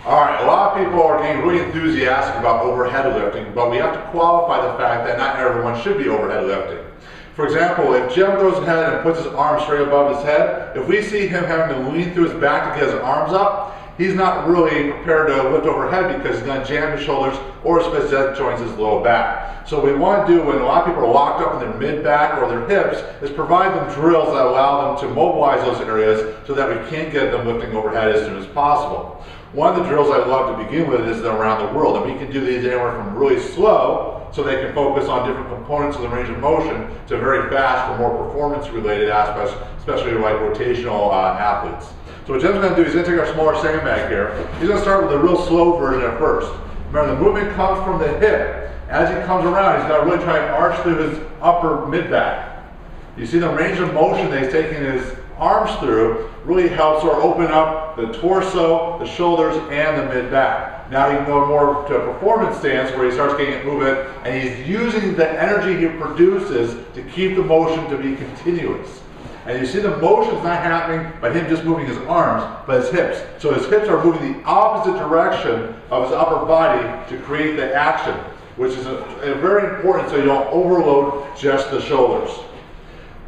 Alright, a lot of people are getting really enthusiastic about overhead lifting, but we have to qualify the fact that not everyone should be overhead lifting. For example, if Jim goes ahead and puts his arms straight above his head, if we see him having to lean through his back to get his arms up, he's not really prepared to lift overhead because he's going to jam his shoulders or his facet joints his low back. So what we want to do when a lot of people are locked up in their mid-back or their hips is provide them drills that allow them to mobilize those areas so that we can get them lifting overhead as soon as possible. One of the drills I love to begin with is the around the world, and we can do these anywhere from really slow so they can focus on different components of the range of motion to very fast for more performance related aspects, especially like rotational athletes. So what Jim's going to do is he's going to take our smaller sandbag here. He's going to start with the real slow version at first. Remember, the movement comes from the hip. As he comes around, he's got to really try and arch through his upper mid-back. You see the range of motion that he's taking his arms through really helps sort of open up the torso, the shoulders, and the mid-back. Now he can go more to a performance stance where he starts getting movement, and he's using the energy he produces to keep the motion to be continuous. And you see the motion's not happening by him just moving his arms, but his hips. So his hips are moving the opposite direction of his upper body to create the action, which is very important so you don't overload just the shoulders.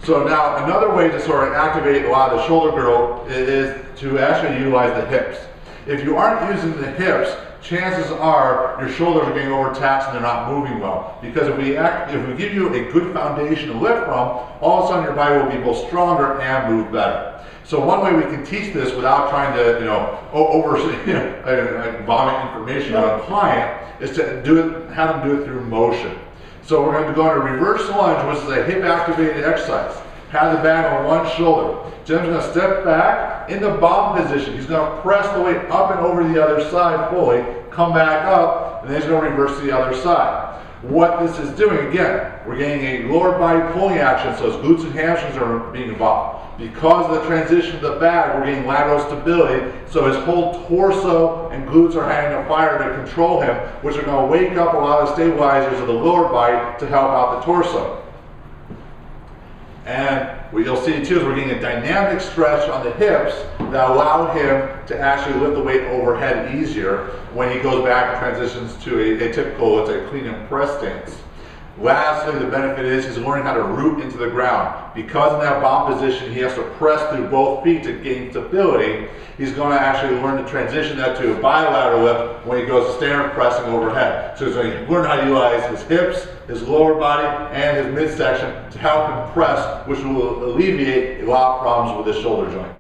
So now another way to sort of activate a lot of the shoulder girdle is to actually utilize the hips. If you aren't using the hips, chances are your shoulders are getting overtaxed and they're not moving well. Because if we give you a good foundation to lift from, all of a sudden your body will be both stronger and move better. So one way we can teach this without trying to, vomit information on a client is to have them do it through motion. So we're going to go into reverse lunge, which is a hip activated exercise. Have the bag on one shoulder. Jim's going to step back in the bomb position. He's going to press the weight up and over the other side fully, come back up, and then he's going to reverse to the other side. What this is doing, again, we're getting a lower body pulling action, so his glutes and hamstrings are being involved. Because of the transition to the bag, we're getting lateral stability, so his whole torso and glutes are having a fire to control him, which are going to wake up a lot of the stabilizers of the lower body to help out the torso. And what you'll see too is we're getting a dynamic stretch on the hips that allow him to actually lift the weight overhead easier when he goes back and transitions to a typical, let's say, clean and press stance. Lastly, the benefit is he's learning how to root into the ground. Because in that bomb position he has to press through both feet to gain stability, he's going to actually learn to transition that to a bilateral lift when he goes to stand pressing overhead. So he's going to learn how to utilize his hips, his lower body, and his midsection to help him press, which will alleviate a lot of problems with his shoulder joint.